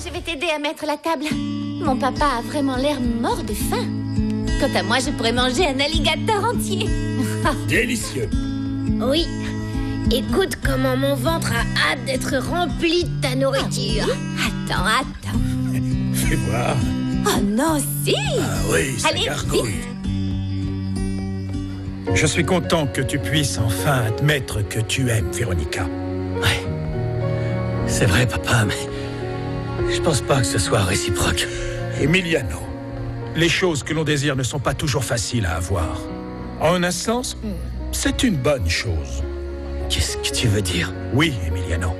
je vais t'aider à mettre la table. Mon papa a vraiment l'air mort de faim. Quant à moi, je pourrais manger un alligator entier. Délicieux. Oui. Écoute comment mon ventre a hâte d'être rempli de ta nourriture. Attends. Fais voir. Oh non, si. Ah oui, ça Allez, gargouille. Je suis content que tu puisses enfin admettre que tu aimes Véronica. Ouais. C'est vrai, papa, mais je pense pas que ce soit réciproque. Emiliano, les choses que l'on désire ne sont pas toujours faciles à avoir. En un sens, c'est une bonne chose. Qu'est-ce que tu veux dire? Oui, Emiliano.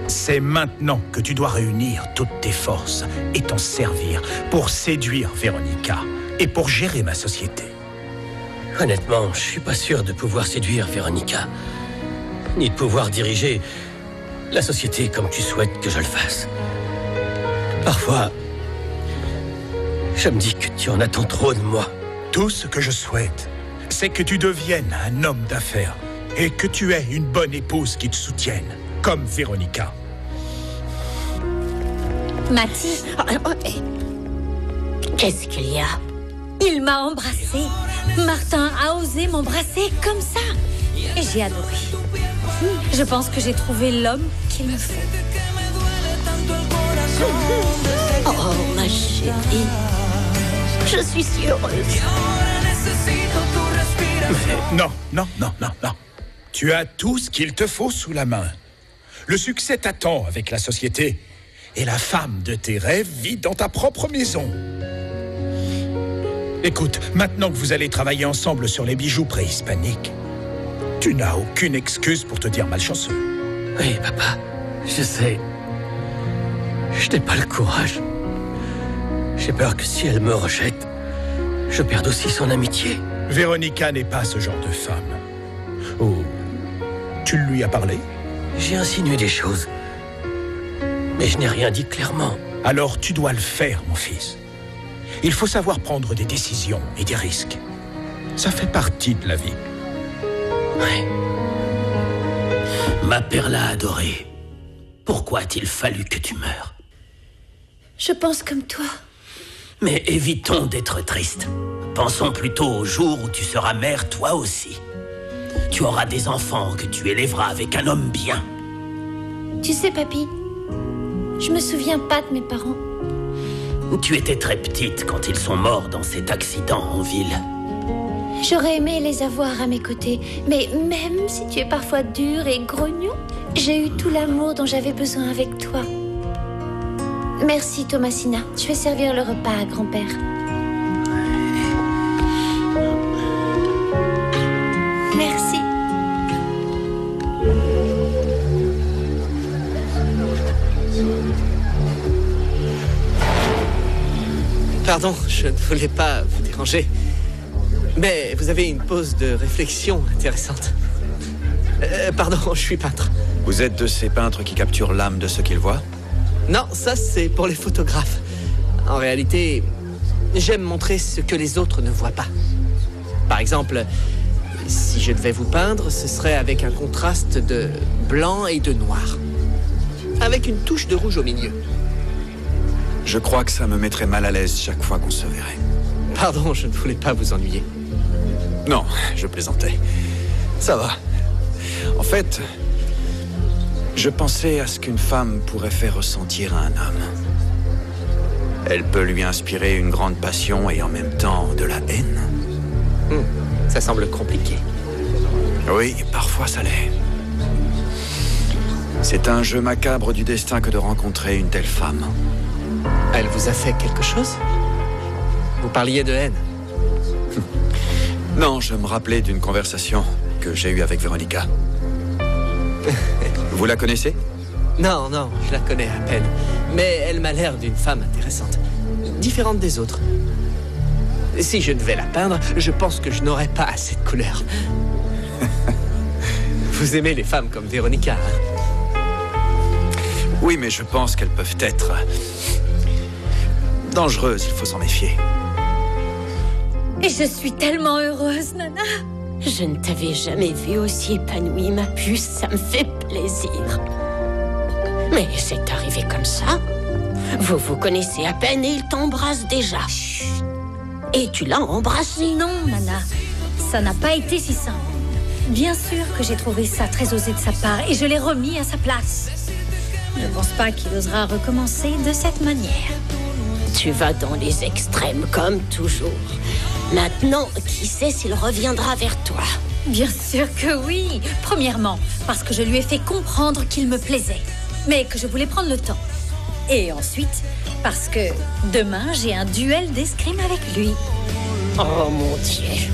C'est maintenant que tu dois réunir toutes tes forces et t'en servir pour séduire Véronica et pour gérer ma société. Honnêtement, je suis pas sûr de pouvoir séduire Véronica, ni de pouvoir diriger la société comme tu souhaites que je le fasse. Parfois, je me dis que tu en attends trop de moi. Tout ce que je souhaite, c'est que tu deviennes un homme d'affaires et que tu aies une bonne épouse qui te soutienne, comme Véronica. Mathis, Qu'est-ce qu'il y a? il m'a embrassée. Martin a osé m'embrasser comme ça. Et j'ai adoré. Je pense que j'ai trouvé l'homme qu'il me faut. Oh, ma chérie. Je suis si heureuse. Non. Tu as tout ce qu'il te faut sous la main. Le succès t'attend avec la société. Et la femme de tes rêves vit dans ta propre maison. Écoute, maintenant que vous allez travailler ensemble sur les bijoux préhispaniques, tu n'as aucune excuse pour te dire malchanceux. Oui, papa, je sais. Je n'ai pas le courage. J'ai peur que si elle me rejette, je perde aussi son amitié. Véronica n'est pas ce genre de femme. Oh, tu lui as parlé? J'ai insinué des choses, mais je n'ai rien dit clairement. Alors tu dois le faire, mon fils. Il faut savoir prendre des décisions et des risques. Ça fait partie de la vie. Ouais. Ma Perla adorée, pourquoi a-t-il fallu que tu meures? Je pense comme toi. Mais évitons d'être tristes. Pensons plutôt au jour où tu seras mère toi aussi. Tu auras des enfants que tu élèveras avec un homme bien. Tu sais, papy, je me souviens pas de mes parents. Tu étais très petite quand ils sont morts dans cet accident en ville. J'aurais aimé les avoir à mes côtés, mais même si tu es parfois dur et grognon, j'ai eu tout l'amour dont j'avais besoin avec toi. Merci, Thomasina. Je vais servir le repas à grand-père. Merci. Pardon, je ne voulais pas vous déranger. Mais vous avez une pause de réflexion intéressante. Pardon, je suis peintre. Vous êtes de ces peintres qui capturent l'âme de ce qu'ils voient? Non, ça c'est pour les photographes. En réalité, j'aime montrer ce que les autres ne voient pas. Par exemple, si je devais vous peindre, ce serait avec un contraste de blanc et de noir. Avec une touche de rouge au milieu. Je crois que ça me mettrait mal à l'aise chaque fois qu'on se verrait. Pardon, je ne voulais pas vous ennuyer. Non, je plaisantais. Ça va. En fait, je pensais à ce qu'une femme pourrait faire ressentir à un homme. Elle peut lui inspirer une grande passion et en même temps de la haine. Ça semble compliqué. Oui, parfois ça l'est. C'est un jeu macabre du destin que de rencontrer une telle femme. Elle vous a fait quelque chose? Vous parliez de haine. Non, je me rappelais d'une conversation que j'ai eue avec Véronica. Vous la connaissez? Non, je la connais à peine. Mais elle m'a l'air d'une femme intéressante. Différente des autres. Si je devais la peindre, je pense que je n'aurais pas assez de couleurs. Vous aimez les femmes comme Véronica, hein? Oui, mais je pense qu'elles peuvent être dangereuses, il faut s'en méfier. Et je suis tellement heureuse, Nana. Je ne t'avais jamais vue aussi épanouie, ma puce. Ça me fait plaisir. Mais c'est arrivé comme ça. Vous vous connaissez à peine et il t'embrasse déjà. Chut. Et tu l'as embrassé. Non, Nana, ça n'a pas été si simple. Bien sûr que j'ai trouvé ça très osé de sa part et je l'ai remis à sa place. Je ne pense pas qu'il osera recommencer de cette manière. Tu vas dans les extrêmes, comme toujours. Maintenant, qui sait s'il reviendra vers toi? Bien sûr que oui. Premièrement, parce que je lui ai fait comprendre qu'il me plaisait, mais que je voulais prendre le temps. Et ensuite, parce que demain, j'ai un duel d'escrime avec lui. Oh mon Dieu.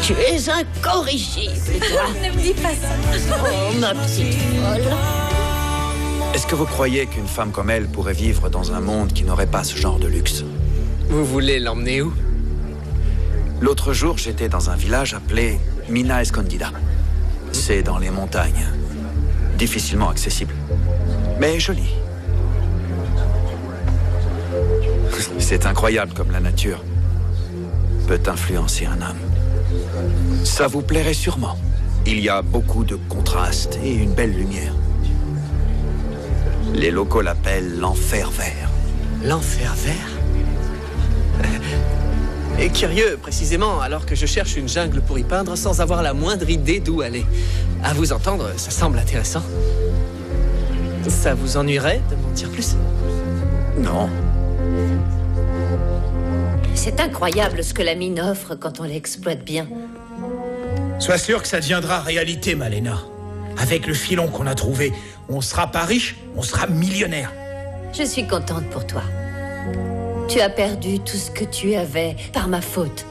Tu es incorrigible, toi. Ne me dis pas ça. Oh, ma petite folle. Est-ce que vous croyez qu'une femme comme elle pourrait vivre dans un monde qui n'aurait pas ce genre de luxe? Vous voulez l'emmener où? L'autre jour, j'étais dans un village appelé Mina Escondida. C'est dans les montagnes. Difficilement accessible. Mais joli. C'est incroyable comme la nature peut influencer un homme. Ça vous plairait sûrement. Il y a beaucoup de contrastes et une belle lumière. Les locaux l'appellent l'enfer vert. L'enfer vert? Et curieux, précisément, alors que je cherche une jungle pour y peindre sans avoir la moindre idée d'où aller. À vous entendre, ça semble intéressant. Ça vous ennuierait de m'en dire plus? Non. C'est incroyable ce que la mine offre quand on l'exploite bien. Sois sûr que ça deviendra réalité, Malena. Avec le filon qu'on a trouvé, on sera pas riche, on sera millionnaire. Je suis contente pour toi. Tu as perdu tout ce que tu avais par ma faute.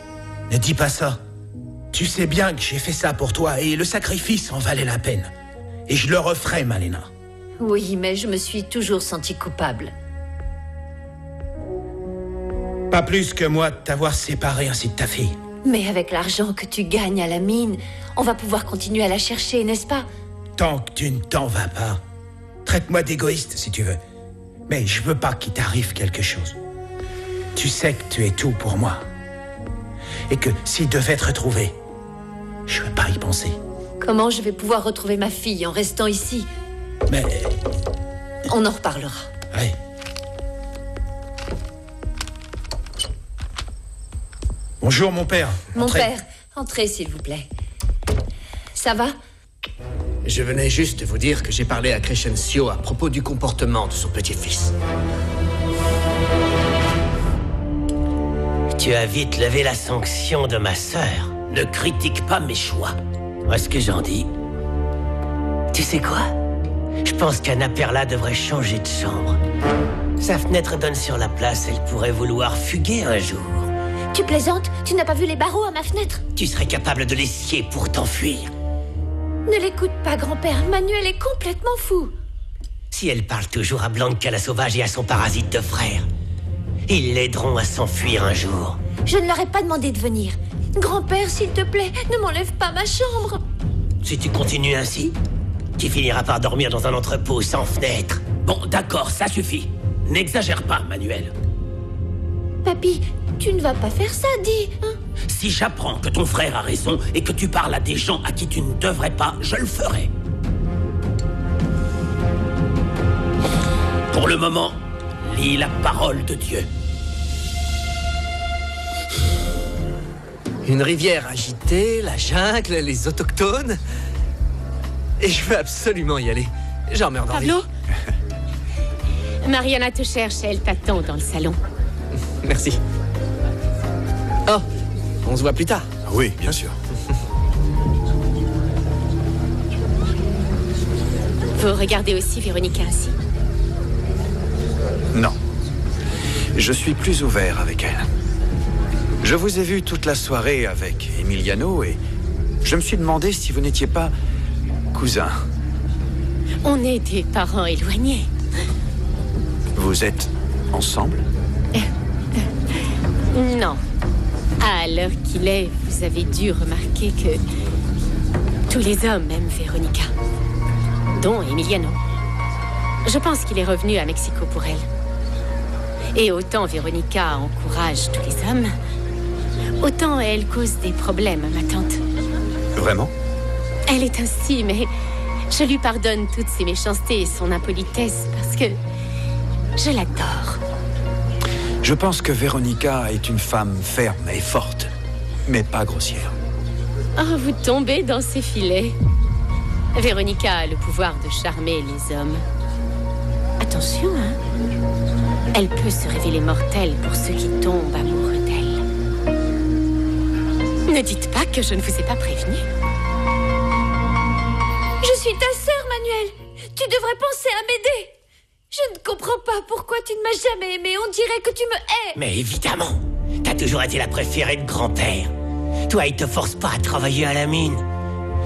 Ne dis pas ça. Tu sais bien que j'ai fait ça pour toi et le sacrifice en valait la peine. Et je le referai, Malena. Oui, mais je me suis toujours sentie coupable. Pas plus que moi de t'avoir séparé ainsi de ta fille. Mais avec l'argent que tu gagnes à la mine, on va pouvoir continuer à la chercher, n'est-ce pas? Tant que tu ne t'en vas pas. Traite-moi d'égoïste si tu veux. Mais je veux pas qu'il t'arrive quelque chose. Tu sais que tu es tout pour moi. Et que s'il devait te retrouver, je veux pas y penser. Comment je vais pouvoir retrouver ma fille en restant ici? Mais... On en reparlera. Ouais. Bonjour, mon père. Mon Entrez. père, entrez s'il vous plaît. Ça va? Je venais juste vous dire que j'ai parlé à Crescencio à propos du comportement de son petit-fils. Tu as vite levé la sanction de ma sœur. Ne critique pas mes choix. Moi, ce que j'en dis... Tu sais quoi? Je pense qu'Anna Perla devrait changer de chambre. Sa fenêtre donne sur la place, elle pourrait vouloir fuguer un jour. Tu plaisantes? Tu n'as pas vu les barreaux à ma fenêtre? Tu serais capable de les scier pour t'enfuir. Ne l'écoute pas, grand-père. Manuel est complètement fou. Si elle parle toujours à Blanca la sauvage et à son parasite de frère, ils l'aideront à s'enfuir un jour. Je ne leur ai pas demandé de venir. Grand-père, s'il te plaît, ne m'enlève pas ma chambre. Si tu continues ainsi, tu finiras par dormir dans un entrepôt sans fenêtre. Bon, d'accord, ça suffit. N'exagère pas, Manuel. Papy, tu ne vas pas faire ça, dis, hein? Si j'apprends que ton frère a raison et que tu parles à des gens à qui tu ne devrais pas, je le ferai. Pour le moment, lis la parole de Dieu. Une rivière agitée, la jungle, les autochtones. Et je veux absolument y aller. J'en meurs d'envie. Pablo? Mariana te cherche, elle t'attend dans le salon. Merci. Oh, on se voit plus tard. Oui, bien sûr. Vous regardez aussi Véronica ainsi? Non. Je suis plus ouvert avec elle. Je vous ai vu toute la soirée avec Emiliano et je me suis demandé si vous n'étiez pas cousins. On est des parents éloignés. Vous êtes ensemble? Non. À l'heure qu'il est, vous avez dû remarquer que tous les hommes aiment Véronica, dont Emiliano. Je pense qu'il est revenu à Mexico pour elle. Et autant Véronica encourage tous les hommes, autant elle cause des problèmes à ma tante. Vraiment? Elle est ainsi, mais Je lui pardonne toutes ses méchancetés et son impolitesse parce que je l'adore. Je pense que Véronica est une femme ferme et forte, mais pas grossière. Oh, vous tombez dans ses filets. Véronica a le pouvoir de charmer les hommes. Attention, hein. Elle peut se révéler mortelle pour ceux qui tombent amoureux d'elle. Ne dites pas que je ne vous ai pas prévenu. Je suis ta sœur, Manuel. Tu devrais penser à m'aider. Je ne comprends pas pourquoi tu ne m'as jamais aimée. On dirait que tu me hais. Mais évidemment, t'as toujours été la préférée de grand-père. Toi, il te force pas à travailler à la mine.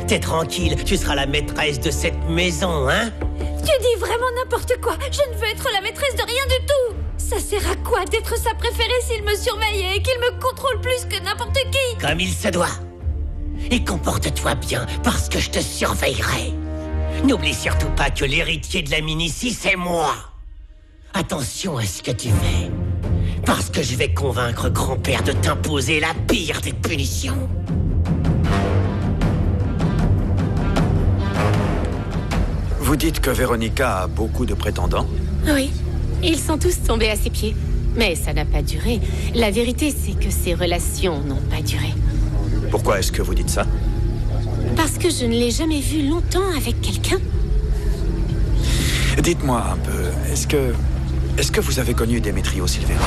T'es tranquille, tu seras la maîtresse de cette maison, hein? Tu dis vraiment n'importe quoi. Je ne veux être la maîtresse de rien du tout. Ça sert à quoi d'être sa préférée s'il me surveille et qu'il me contrôle plus que n'importe qui? Comme il se doit. Et comporte-toi bien, parce que je te surveillerai. N'oublie surtout pas que l'héritier de la mine ici, c'est moi. Attention à ce que tu fais. Parce que je vais convaincre grand-père de t'imposer la pire des punitions. Vous dites que Véronica a beaucoup de prétendants? Oui, ils sont tous tombés à ses pieds. Mais ça n'a pas duré. La vérité, c'est que ces relations n'ont pas duré. Pourquoi est-ce que vous dites ça? Parce que je ne l'ai jamais vue longtemps avec quelqu'un. Dites-moi un peu, est-ce que vous avez connu Demetrio Silvera?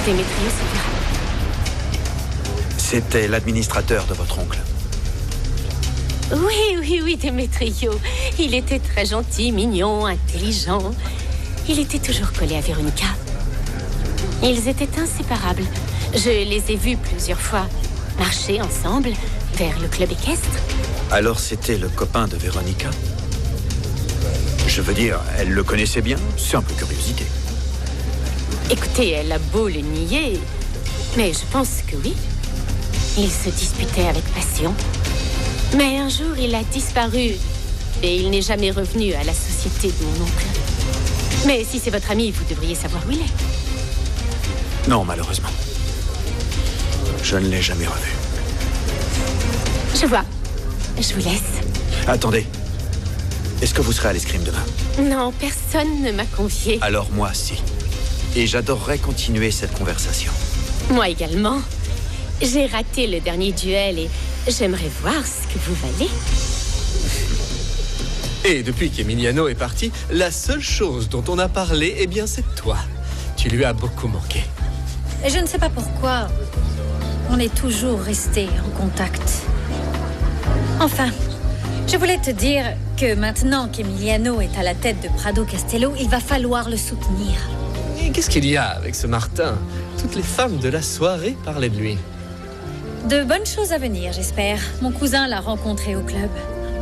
Demetrio Silvera? C'était l'administrateur de votre oncle. Oui, Demetrio. Il était très gentil, mignon, intelligent. Il était toujours collé à Véronica. Ils étaient inséparables. Je les ai vus plusieurs fois marcher ensemble vers le club équestre. Alors c'était le copain de Véronica? Je veux dire, elle le connaissait bien? C'est un peu curiosité. Écoutez, elle a beau le nier, mais je pense que oui. Ils se disputaient avec passion. Mais un jour, il a disparu et il n'est jamais revenu à la société de mon oncle. Mais si c'est votre ami, vous devriez savoir où il est. Non, malheureusement. Je ne l'ai jamais revu. Je vois. Je vous laisse. Attendez. Est-ce que vous serez à l'escrime demain? Non, personne ne m'a convié. Alors moi, si. Et j'adorerais continuer cette conversation. Moi également. J'ai raté le dernier duel et j'aimerais voir ce que vous valez. Et depuis qu'Emiliano est parti, la seule chose dont on a parlé, eh bien, c'est toi. Tu lui as beaucoup manqué. Et je ne sais pas pourquoi. On est toujours restés en contact. Enfin, je voulais te dire que maintenant qu'Emiliano est à la tête de Prado Castello, il va falloir le soutenir. Et qu'est-ce qu'il y a avec ce Martin? Toutes les femmes de la soirée parlaient de lui. De bonnes choses à venir, j'espère. Mon cousin l'a rencontré au club.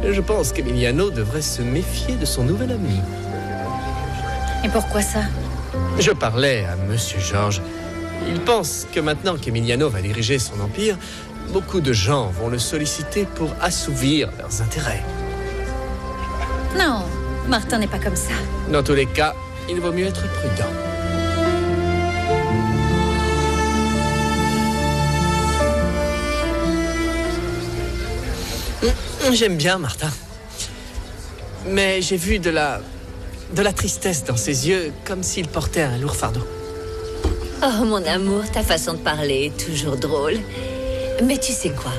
Je pense qu'Emiliano devrait se méfier de son nouvel ami. Et pourquoi ça? Je parlais à Monsieur Georges. Il pense que maintenant qu'Emiliano va diriger son empire, beaucoup de gens vont le solliciter pour assouvir leurs intérêts. Non, Martin n'est pas comme ça. Dans tous les cas, il vaut mieux être prudent. J'aime bien Martin. Mais j'ai vu de la tristesse dans ses yeux, comme s'il portait un lourd fardeau. Oh, mon amour, ta façon de parler est toujours drôle. Mais tu sais quoi?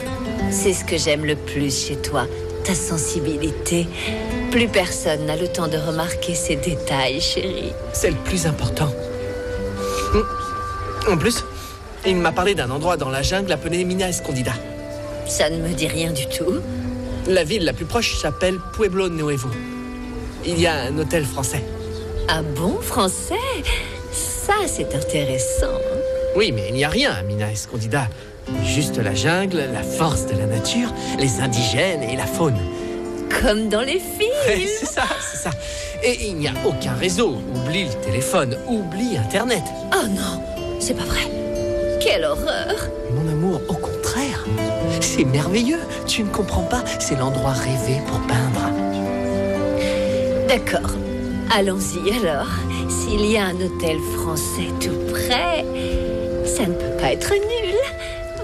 C'est ce que j'aime le plus chez toi, ta sensibilité. Plus personne n'a le temps de remarquer ces détails, chérie. C'est le plus important. En plus, il m'a parlé d'un endroit dans la jungle appelé Mina Escondida. Ça ne me dit rien du tout. La ville la plus proche s'appelle Pueblo Nuevo. Il y a un hôtel français. Ah bon, français? Ça, c'est intéressant. Oui, mais il n'y a rien à Mina Escondida. Juste la jungle, la force de la nature, les indigènes et la faune. Comme dans les films. C'est ça. Et il n'y a aucun réseau. Oublie le téléphone, oublie Internet. Oh non, c'est pas vrai. Quelle horreur. Mon amour, au contraire. C'est merveilleux. Tu ne comprends pas, c'est l'endroit rêvé pour peindre. D'accord. Allons-y alors. S'il y a un hôtel français tout près, ça ne peut pas être nul,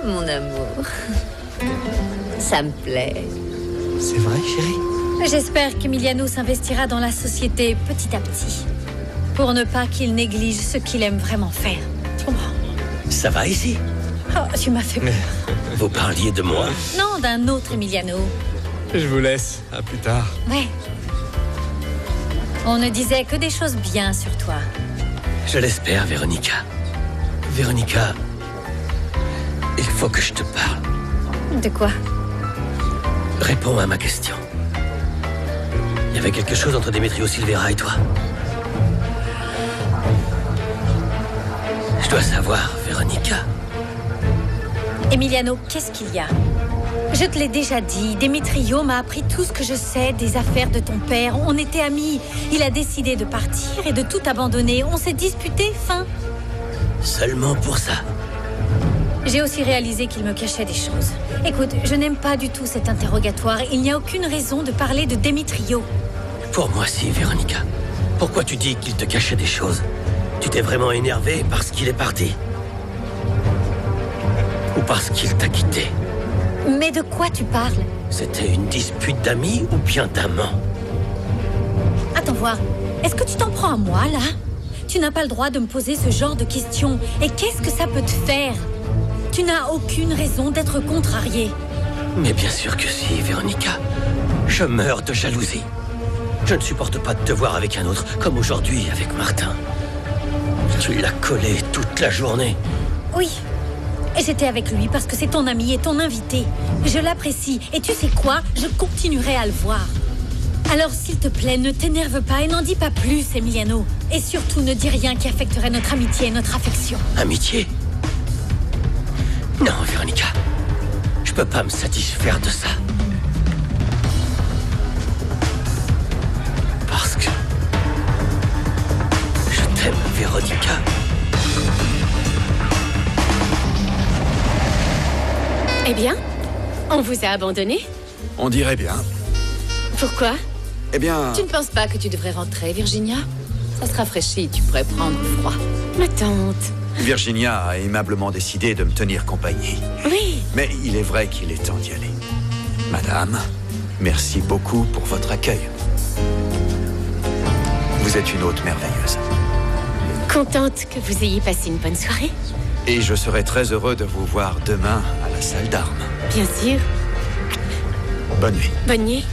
mon amour. Ça me plaît. C'est vrai, chérie? J'espère qu'Emiliano s'investira dans la société petit à petit, pour ne pas qu'il néglige ce qu'il aime vraiment faire. Tu comprends? Ça va ici? Oh, tu m'as fait peur. Vous parliez de moi? Non, d'un autre Emiliano. Je vous laisse. À plus tard. Ouais. On ne disait que des choses bien sur toi. Je l'espère, Véronica. Véronica, il faut que je te parle. De quoi? Réponds à ma question. Il y avait quelque chose entre Demetrio Silvera et toi? Je dois savoir, Véronica. Emiliano, qu'est-ce qu'il y a? Je te l'ai déjà dit, Demetrio m'a appris tout ce que je sais des affaires de ton père. On était amis. Il a décidé de partir et de tout abandonner. On s'est disputé, fin. Seulement pour ça? J'ai aussi réalisé qu'il me cachait des choses. Écoute, je n'aime pas du tout cet interrogatoire. Il n'y a aucune raison de parler de Demetrio. Pour moi, si, Véronica. Pourquoi tu dis qu'il te cachait des choses? Tu t'es vraiment énervé parce qu'il est parti? Ou parce qu'il t'a quitté? Mais de quoi tu parles? C'était une dispute d'amis ou bien d'amants? Attends voir. Est-ce que tu t'en prends à moi, là? Tu n'as pas le droit de me poser ce genre de questions. Et qu'est-ce que ça peut te faire? Tu n'as aucune raison d'être contrarié. Mais bien sûr que si, Véronica. Je meurs de jalousie. Je ne supporte pas de te voir avec un autre, comme aujourd'hui avec Martin. Tu l'as collé toute la journée. Oui. Et j'étais avec lui parce que c'est ton ami et ton invité. Je l'apprécie. Et tu sais quoi? Je continuerai à le voir. Alors, s'il te plaît, ne t'énerve pas et n'en dis pas plus, Emiliano. Et surtout, ne dis rien qui affecterait notre amitié et notre affection. Amitié? Non, Véronica. Je peux pas me satisfaire de ça. Parce que... je t'aime, Véronica. Eh bien, on vous a abandonné? On dirait bien. Pourquoi? Eh bien... Tu ne penses pas que tu devrais rentrer, Virginia? Ça se rafraîchit, tu pourrais prendre froid. Ma tante. Virginia a aimablement décidé de me tenir compagnie. Oui. Mais il est vrai qu'il est temps d'y aller. Madame, merci beaucoup pour votre accueil. Vous êtes une hôte merveilleuse. Contente que vous ayez passé une bonne soirée. Et je serai très heureux de vous voir demain à la salle d'armes. Bien sûr. Bonne nuit. Bonne nuit.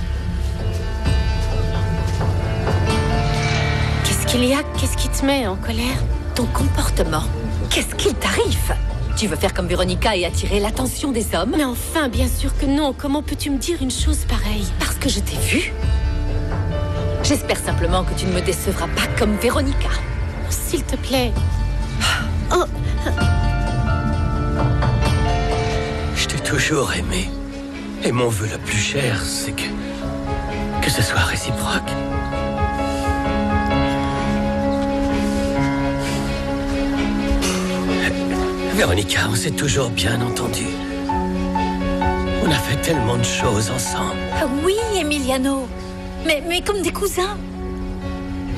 Qu'est-ce qu'il y a? Qu'est-ce qui te met en colère? Ton comportement. Qu'est-ce qu'il t'arrive? Tu veux faire comme Véronica et attirer l'attention des hommes? Mais enfin, bien sûr que non. Comment peux-tu me dire une chose pareille? Parce que je t'ai vu. J'espère simplement que tu ne me décevras pas comme Véronica. S'il te plaît. Oh. Je t'ai toujours aimé. Et mon vœu le plus cher, c'est que ce soit réciproque. Véronica, on s'est toujours bien entendu. On a fait tellement de choses ensemble. Ah oui, Emiliano. Mais comme des cousins.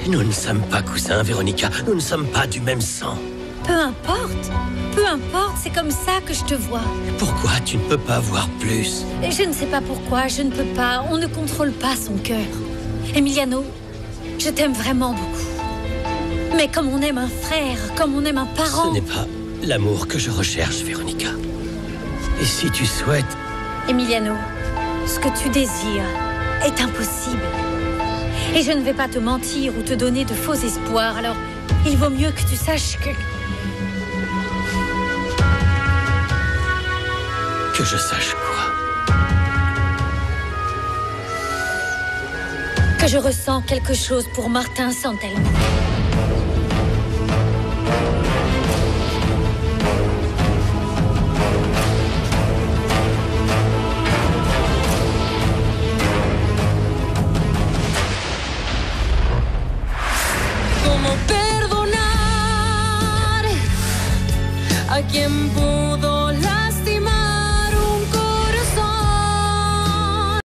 Nous ne sommes pas cousins, Véronica. Nous ne sommes pas du même sang. Peu importe, c'est comme ça que je te vois. Pourquoi tu ne peux pas voir plus? Et je ne sais pas pourquoi, je ne peux pas. On ne contrôle pas son cœur. Emiliano, je t'aime vraiment beaucoup. Mais comme on aime un frère, comme on aime un parent... Ce n'est pas l'amour que je recherche, Véronica. Et si tu souhaites... Emiliano, ce que tu désires est impossible. Et je ne vais pas te mentir ou te donner de faux espoirs. Alors, il vaut mieux que tu saches que... Que je sache quoi? Que je ressens quelque chose pour Martin Santelmo. ¿Cómo perdonar a quien pudo